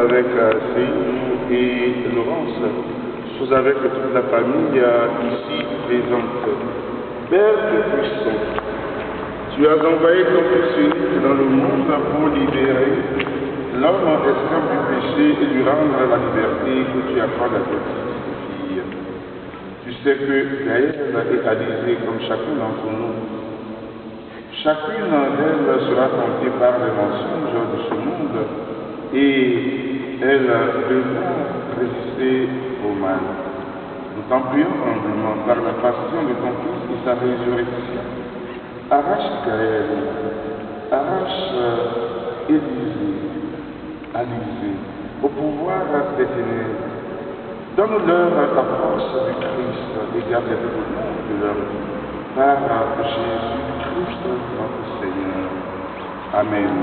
Avec Céline et Laurence, je suis avec toute la famille ici présente. Père Tout-Puissant, tu as envoyé ton Fils unique dans le monde pour libérer l'homme esclave du péché et lui rendre la liberté que tu accordes à tes filles. Tu sais que Gaëlle est Alizée comme chacun d'entre nous. Chacune d'elles sera tentée par les mensonges de ce monde et elle devra résister au mal. Nous t'en prions humblement par la passion de ton Fils et sa résurrection. Arrache Gaëlle, arrache Élisée, Alizée, au pouvoir des ténèbres. Donne-leur la force du Christ et garde le nom de leur vie. Par Jésus-Christ notre Seigneur. Amen.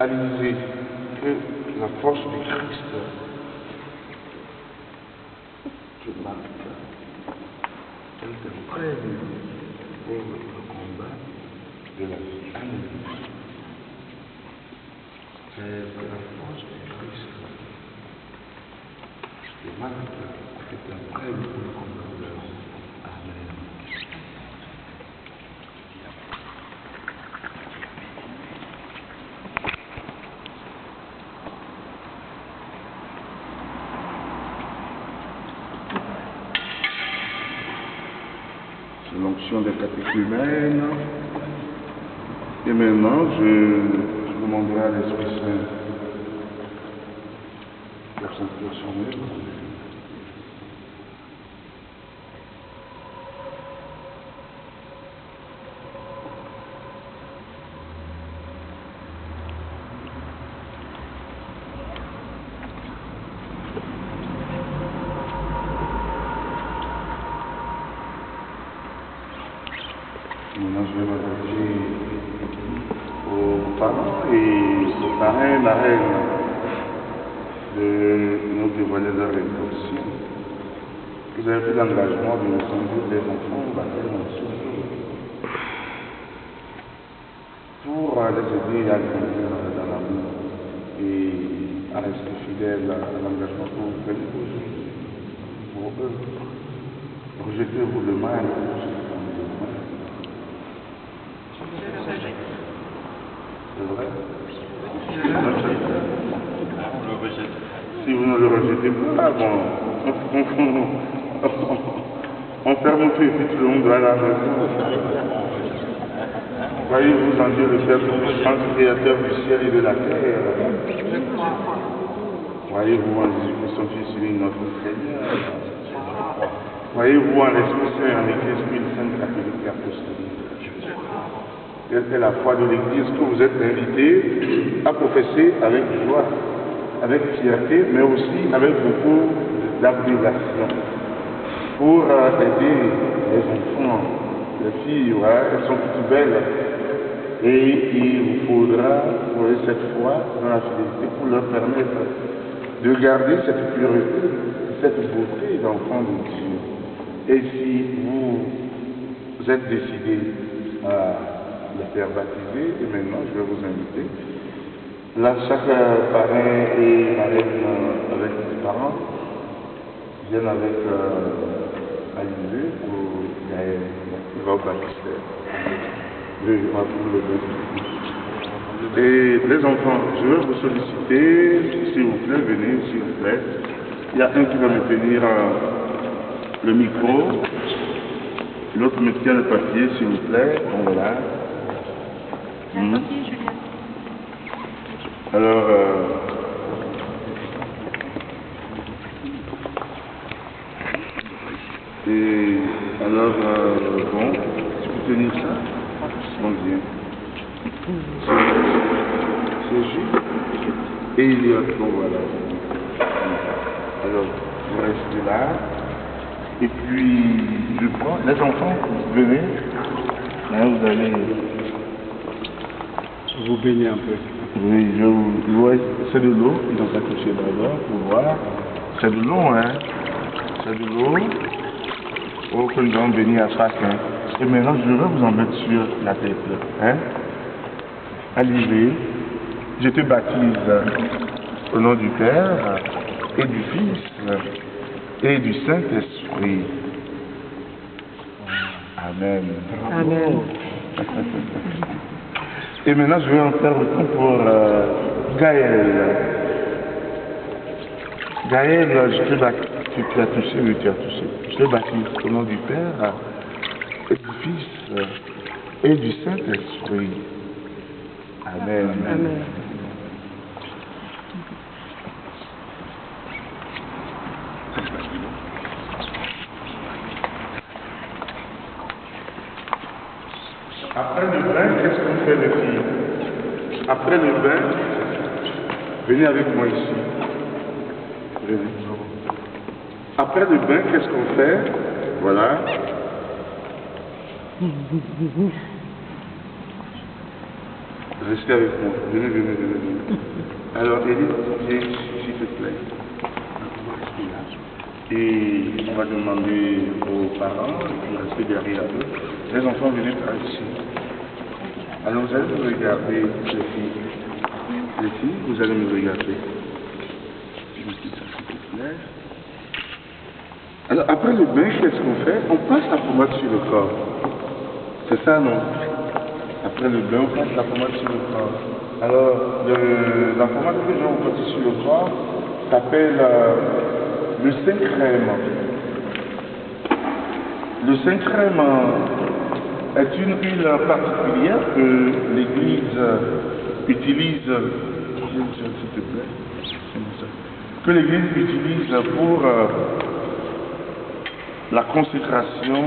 Alizée, que la force du Christ te marque, elle te prenne pour le combat de la vie. Amen. C'est que la force du Christ te marque, que te prenne pour le combat de la vie. Amen. L'onction des catéchumènes. Et maintenant, je demanderai à l'Esprit Saint pour s'impliquer sur nous. Maintenant, je vais m'adresser aux parents et aux parrains, marraines de nos dévoilés de la révolution. Vous avez pris l'engagement de nous conduire les enfants au baptême ensemble pour les aider à grandir dans l'amour et à rester fidèles à l'engagement que vous prenez pour eux. Rejetez-vous le mal. C'est vrai? Si vous ne le rejetez pas, bon, on ferme tout et puis tout le monde va à la maison. Voyez-vous en Dieu le Père Tout-Puissant, créateur du ciel et de la terre. Voyez-vous en Jésus, son Fils unique, notre Seigneur. Voyez-vous en l'Esprit Saint, en l'Église, une sainte catholique et apostolique. C'est la foi de l'Église que vous êtes invités à professer avec joie, avec fierté, mais aussi avec beaucoup d'abnégation pour aider les enfants, les filles, voilà, elles sont toutes belles. Et il vous faudra trouver cette foi dans la fidélité pour leur permettre de garder cette pureté, cette beauté d'enfant de Dieu. Et si vous êtes décidé à le faire baptiser, et maintenant je vais vous inviter. Là, chaque parrain et marraine avec les parents viennent avec Alizée ou Gaëlle. Il va au baptistère. Et les enfants, je vais vous solliciter, s'il vous plaît, venez, s'il vous plaît. Il y a un qui va me tenir le micro, l'autre me tient le papier, s'il vous plaît. Bon, voilà. Alors, et alors, bon, tu peux tenir ça? Bon, bien. C'est juste. Et il y a, bon, voilà. Alors, vous restez là. Et puis, je prends, les enfants, venez. Là, vous allez... Vous baignez un peu. Oui, c'est de l'eau, ils ont accouché d'abord pour voir C'est de l'eau, hein. C'est de l'eau. Oh, que nous allons bénir à chacun. Et maintenant, je vais vous en mettre sur la tête. Hein? Allez, je te baptise au nom du Père et du Fils et du Saint-Esprit. Amen. Amen. Et maintenant, je vais en faire le coup pour Gaël. Gaël, je te baptise. Tu as touché, oui, tu as touché. Je te baptise au nom du Père et du Fils et du Saint-Esprit. Amen. Amen. Après le bain, qu'est-ce qu'on fait les filles? Après le bain, venez avec moi ici. Venez. Après le bain, qu'est-ce qu'on fait? Voilà. Restez avec moi. Venez, venez, venez. Alors, Edith, viens s'il te plaît. Et on va demander aux parents de rester derrière eux. Les enfants, venez par ici. Alors, vous allez me regarder, les filles. Les filles, vous allez me regarder. Je me dis ça, s'il te plaît. Alors, après le bain, qu'est-ce qu'on fait? On passe la pommade sur le corps. C'est ça, non? Après le bain, on passe la pommade sur le corps. Alors, la pommade que j'ai employée sur le corps s'appelle le Saint-Crème. Le Saint-Crème est une huile particulière que l'Église utilise, s'il te plaît, que l'Église utilise pour la consécration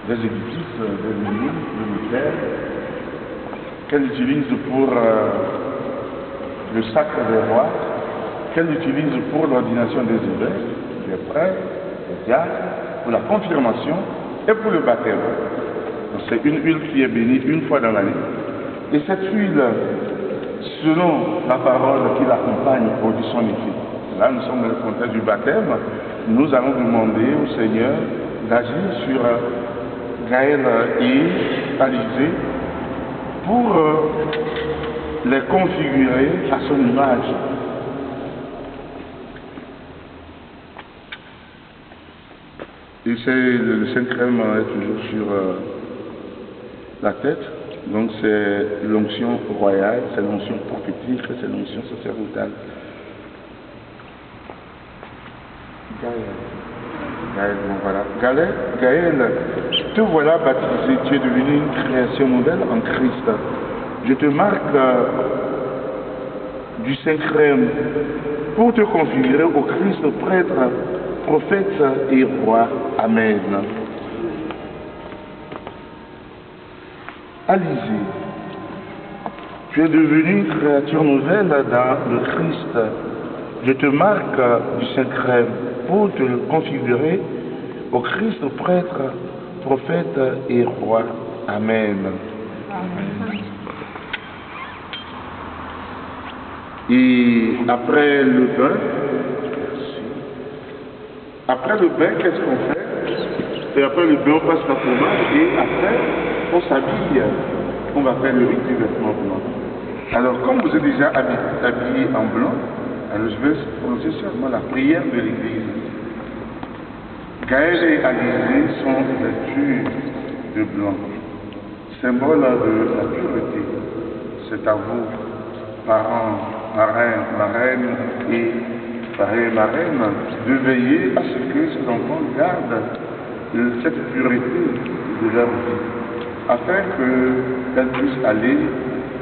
des édifices, des églises, de l'autel, qu'elle utilise pour le sacre des rois, qu'elle utilise pour l'ordination des évêques, des prêtres, des diacres, pour la confirmation et pour le baptême. C'est une huile qui est bénie une fois dans l'année. Et cette huile, selon la parole qui l'accompagne, produit son effet. Là, nous sommes dans le contexte du baptême. Nous allons demander au Seigneur d'agir sur Gaël et Alizé pour les configurer à son image. Et le Saint-Crème est toujours sur la tête. Donc c'est l'onction royale, c'est l'onction prophétique, c'est l'onction sacerdotale. Gaël, bon voilà. Gaël, te voilà baptisé, tu es devenu une création nouvelle en Christ. Je te marque du Saint-Crème pour te configurer au Christ prêtre, prophète et roi. Amen. Alizé, tu es devenu une créature nouvelle dans le Christ. Je te marque du Saint-Crème pour te configurer au Christ prêtre, prophète et roi. Amen. Amen. Et après le bain, qu'est-ce qu'on fait? Et après le bain, on passe la pommade et après, on s'habille. On va faire le rite du vêtement blanc. Alors, comme vous êtes déjà habillé en blanc, alors je vais prononcer seulement la prière de l'Église. Gaël et Alizé sont vêtus de blanc, symbole de la pureté. C'est à vous, parents, marraines et parrains et marraines, de veiller à ce que ces enfants gardent cette pureté de leur vie, afin qu'elles puissent aller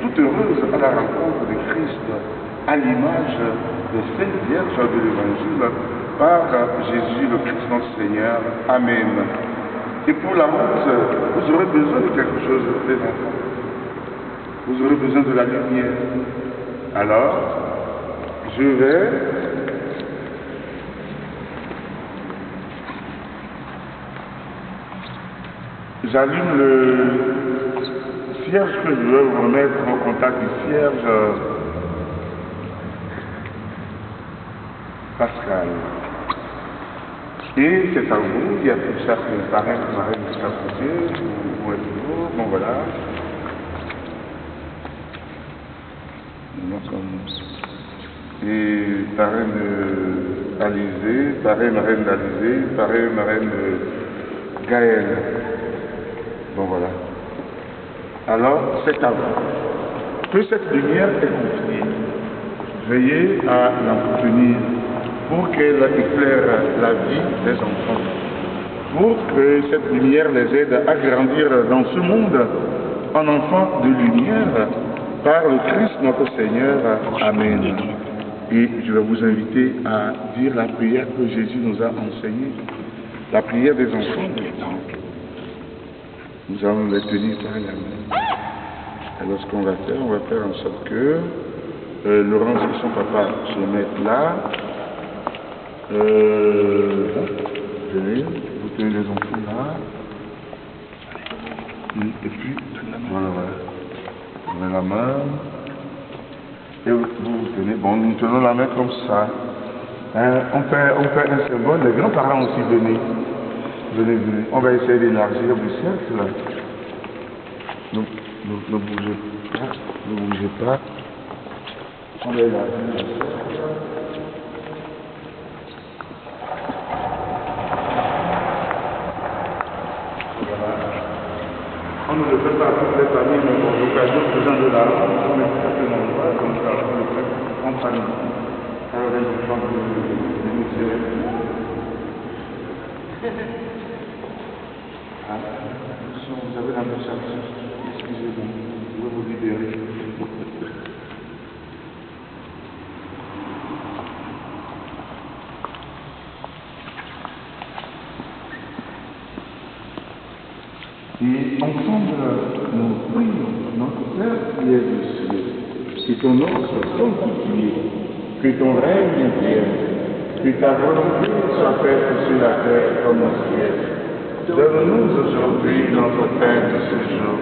tout heureuses à la rencontre de Christ, à l'image des saintes vierges de l'Évangile, par Jésus le Christ notre Seigneur. Amen. Et pour la route, vous aurez besoin de quelque chose, les enfants. Vous aurez besoin de la lumière. Alors, je vais j'allume le cierge que je vais vous remettre au contact du cierge. Pascal. Et c'est à vous, il y a tout ça, le parrain, marraine jusqu'à côté, ou êtes-vous, bon voilà. Et parrain d'Alizé, parrain marraine d'Alizé, parrain marraine de Gaël. Bon voilà. Alors, c'est à vous. Que cette lumière est confiée. Veillez à l'entretenir pour qu'elle éclaire la vie des enfants. Pour que cette lumière les aide à grandir dans ce monde en enfants de lumière par le Christ notre Seigneur. Amen. Et je vais vous inviter à dire la prière que Jésus nous a enseignée, la prière des enfants de l'Église. Nous allons les tenir par la main. Et lorsqu'on va faire, on va faire en sorte que Laurence et son papa se mettent là. Venez, vous tenez les enfants là. Et puis, voilà. Vous mettez la main. Et vous tenez, bon, nous tenons la main comme ça. On fait un symbole, les grands-parents aussi, venez. Venez. On va essayer d'élargir le cercle là. Ne bougez pas. On va élargir le cercle. Voilà. On ne le fait pas à toutes les familles, mais pour l'occasion, faisant de l'argent, on met certainement pas, comme ça, on le fait en famille. Alors, les enfants de nous tirer. Attention, vous avez la moustache. Excusez-moi, je vais vous libérer. Et ensemble, nous prions notre Père qui est au ciel, que ton nom soit sanctifié, que ton règne vienne, que ta volonté soit faite sur la terre comme au ciel. Donne-nous aujourd'hui notre pain de ce jour.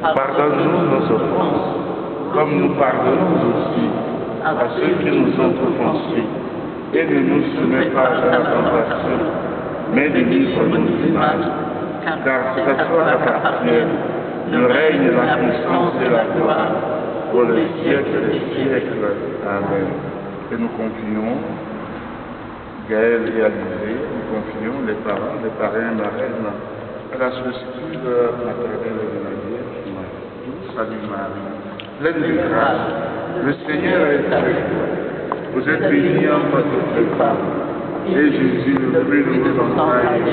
Pardonne-nous nos offenses, comme nous pardonnons aussi à ceux qui nous ont offensés. Et ne nous soumets pas à la tentation, mais délivre-nous du mal. Car c'est à toi qu'appartiennent le règne, la puissance et la gloire, pour les siècles des siècles. Amen. Et nous confions Gaël et Alizé, nous confions les parents, les parrains, marraines, à la sollicitude maternelle de la Vierge Marie. Salut Marie, pleine de grâce, le Seigneur est avec toi. Vous êtes bénie entre toutes les femmes, et Jésus, le fruit de vos entrailles,